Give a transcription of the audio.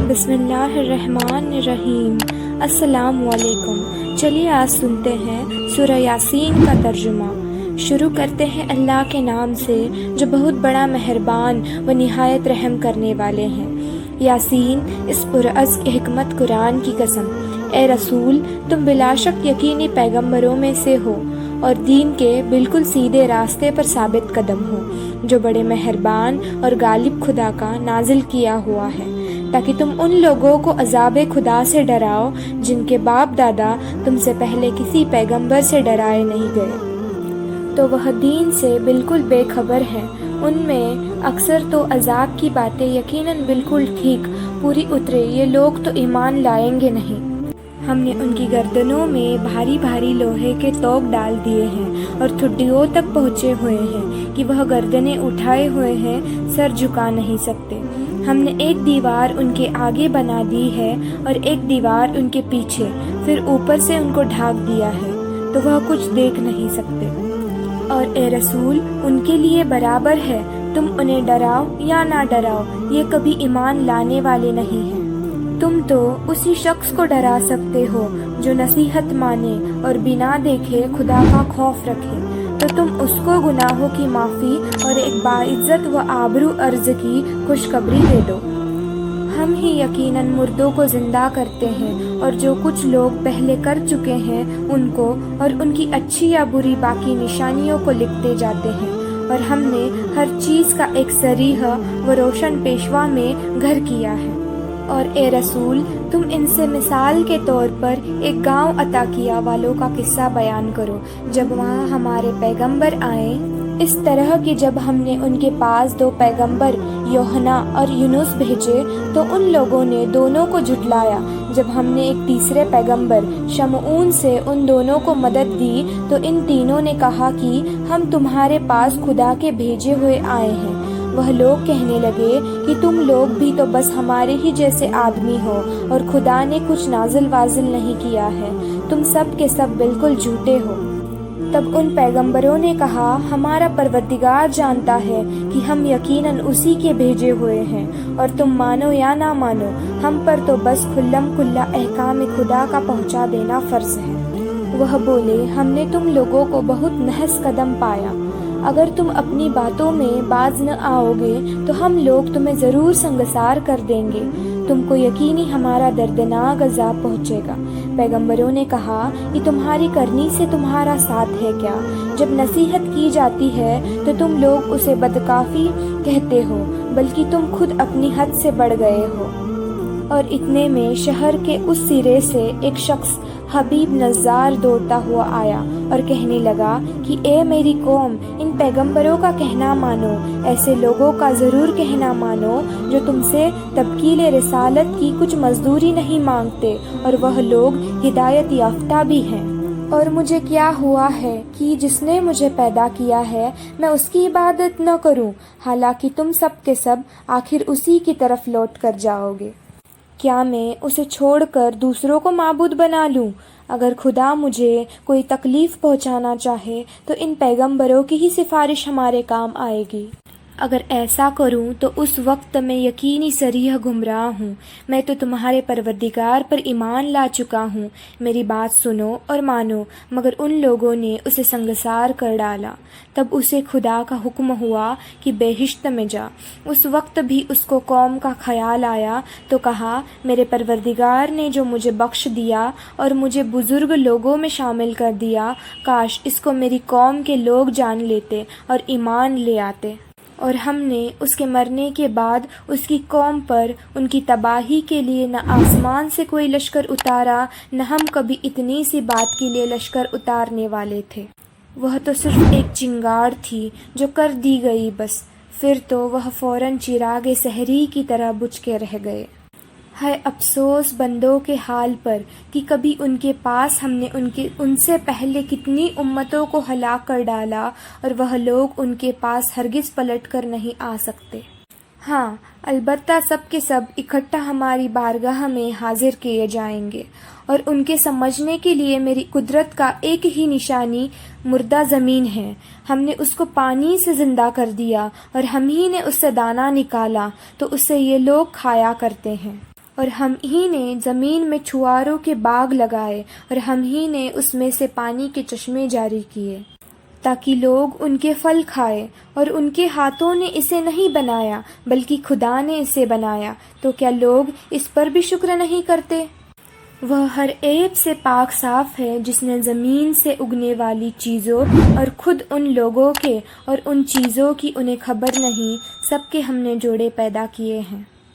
بسم اللہ الرحمن الرحیم۔ السلام علیکم۔ چلیے آج سنتے ہیں سورہ یاسین کا ترجمہ۔ شروع کرتے ہیں اللہ کے نام سے جو بہت بڑا مہربان و نہایت رحم کرنے والے ہیں۔ یاسین، اس پرعز حکمت قرآن کی قسم۔ اے رسول، تم بلا شک یقینی پیغمبروں میں سے ہو اور دین کے بالکل سیدھے راستے پر ثابت قدم ہو، جو بڑے مہربان اور غالب خدا کا نازل کیا ہوا ہے، تاکہ تم ان لوگوں کو عذاب خدا سے ڈراؤ جن کے باپ دادا تم سے پہلے کسی پیغمبر سے ڈرائے نہیں گئے، تو وہ دین سے بالکل بے خبر ہیں۔ ان میں اکثر تو عذاب کی باتیں یقیناً بالکل ٹھیک پوری اترے، یہ لوگ تو ایمان لائیں گے نہیں۔ ہم نے ان کی گردنوں میں بھاری بھاری لوہے کے توق ڈال دیے ہیں اور ٹھڈیوں تک پہنچے ہوئے ہیں کہ وہ گردنیں اٹھائے ہوئے ہیں، سر جھکا نہیں سکتے۔ ہم نے ایک دیوار ان کے آگے بنا دی ہے اور ایک دیوار ان کے پیچھے، پھر اوپر سے ان کو ڈھانپ دیا ہے تو وہ کچھ دیکھ نہیں سکتے۔ اور اے رسول، ان کے لیے برابر ہے، تم انہیں ڈراؤ یا نہ ڈراؤ، یہ کبھی ایمان لانے والے نہیں ہیں۔ تم تو اسی شخص کو ڈرا سکتے ہو جو نصیحت مانے اور بنا دیکھے خدا کا خوف رکھے، تو تم اس کو گناہوں کی معافی اور ایک باعزت و آبرو عرض کی خوشخبری دے دو۔ ہم ہی یقیناً مردوں کو زندہ کرتے ہیں اور جو کچھ لوگ پہلے کر چکے ہیں ان کو اور ان کی اچھی یا بری باقی نشانیوں کو لکھتے جاتے ہیں، اور ہم نے ہر چیز کا ایک صریح و روشن پیشوا میں گھر کیا ہے۔ اور اے رسول، تم ان سے مثال کے طور پر ایک گاؤں عطا کیا والوں کا قصہ بیان کرو جب وہاں ہمارے پیغمبر آئے، اس طرح کہ جب ہم نے ان کے پاس 2 پیغمبر یوحنا اور یونس بھیجے تو ان لوگوں نے دونوں کو جھٹلایا۔ جب ہم نے ایک تیسرے پیغمبر شمعون سے ان دونوں کو مدد دی تو ان تینوں نے کہا کہ ہم تمہارے پاس خدا کے بھیجے ہوئے آئے ہیں۔ وہ لوگ کہنے لگے کہ تم لوگ بھی تو بس ہمارے ہی جیسے آدمی ہو اور خدا نے کچھ نازل وازل نہیں کیا ہے، تم سب کے سب بالکل جھوٹے ہو۔ تب ان پیغمبروں نے کہا، ہمارا پروردگار جانتا ہے کہ ہم یقیناً اسی کے بھیجے ہوئے ہیں، اور تم مانو یا نہ مانو، ہم پر تو بس کھلم کھلا احکام خدا کا پہنچا دینا فرض ہے۔ وہ بولے، ہم نے تم لوگوں کو بہت نحس قدم پایا، اگر تم اپنی باتوں میں باز نہ آؤ گے تو ہم لوگ تمہیں ضرور سنگسار کر دیں گے، تم کو یقینی ہمارا دردناک عذاب پہنچے گا۔ پیغمبروں نے کہا، یہ تمہاری کرنی سے تمہارا ساتھ ہے کیا؟ جب نصیحت کی جاتی ہے تو تم لوگ اسے بدکافی کہتے ہو، بلکہ تم خود اپنی حد سے بڑھ گئے ہو۔ اور اتنے میں شہر کے اس سرے سے ایک شخص حبیب نظار دوڑتا ہوا آیا اور کہنے لگا کہ اے میری قوم، ان پیغمبروں کا کہنا مانو، ایسے لوگوں کا ضرور کہنا مانو جو تم سے تبکیل رسالت کی کچھ مزدوری نہیں مانگتے، اور وہ لوگ ہدایت یافتہ بھی ہیں۔ اور مجھے کیا ہوا ہے کہ جس نے مجھے پیدا کیا ہے میں اس کی عبادت نہ کروں، حالانکہ تم سب کے سب آخر اسی کی طرف لوٹ کر جاؤ گے۔ کیا میں اسے چھوڑ کر دوسروں کو معبود بنا لوں؟ اگر خدا مجھے کوئی تکلیف پہنچانا چاہے تو ان پیغمبروں کی ہی سفارش ہمارے کام آئے گی۔ اگر ایسا کروں تو اس وقت میں یقینی صریح گمراہ ہوں۔ میں تو تمہارے پروردگار پر ایمان لا چکا ہوں، میری بات سنو اور مانو۔ مگر ان لوگوں نے اسے سنگسار کر ڈالا۔ تب اسے خدا کا حکم ہوا کہ بہشت میں جا۔ اس وقت بھی اس کو قوم کا خیال آیا تو کہا، میرے پروردگار نے جو مجھے بخش دیا اور مجھے بزرگ لوگوں میں شامل کر دیا، کاش اس کو میری قوم کے لوگ جان لیتے اور ایمان لے آتے۔ اور ہم نے اس کے مرنے کے بعد اس کی قوم پر ان کی تباہی کے لیے نہ آسمان سے کوئی لشکر اتارا، نہ ہم کبھی اتنی سی بات کے لیے لشکر اتارنے والے تھے۔ وہ تو صرف ایک چنگاڑ تھی جو کر دی گئی بس، پھر تو وہ فوراً چراغ سحری کی طرح بجھ کے رہ گئے۔ ہے افسوس بندوں کے حال پر کہ کبھی ان کے پاس ہم نے ان سے پہلے کتنی امتوں کو ہلاک کر ڈالا، اور وہ لوگ ان کے پاس ہرگز پلٹ کر نہیں آ سکتے۔ ہاں، البتہ سب کے سب اکٹھا ہماری بارگاہ میں حاضر کیے جائیں گے، اور ان کے سمجھنے کے لیے میری قدرت کا ایک ہی نشانی مردہ زمین ہے۔ ہم نے اس کو پانی سے زندہ کر دیا اور ہم ہی نے اس سے دانہ نکالا تو اسے یہ لوگ کھایا کرتے ہیں۔ اور ہم ہی نے زمین میں چھواروں کے باغ لگائے اور ہم ہی نے اس میں سے پانی کے چشمے جاری کیے تاکہ لوگ ان کے پھل کھائے، اور ان کے ہاتھوں نے اسے نہیں بنایا بلکہ خدا نے اسے بنایا، تو کیا لوگ اس پر بھی شکر نہیں کرتے؟ وہ ہر عیب سے پاک صاف ہے جس نے زمین سے اگنے والی چیزوں اور خود ان لوگوں کے اور ان چیزوں کی انہیں خبر نہیں، سب کے ہم نے جوڑے پیدا کیے ہیں۔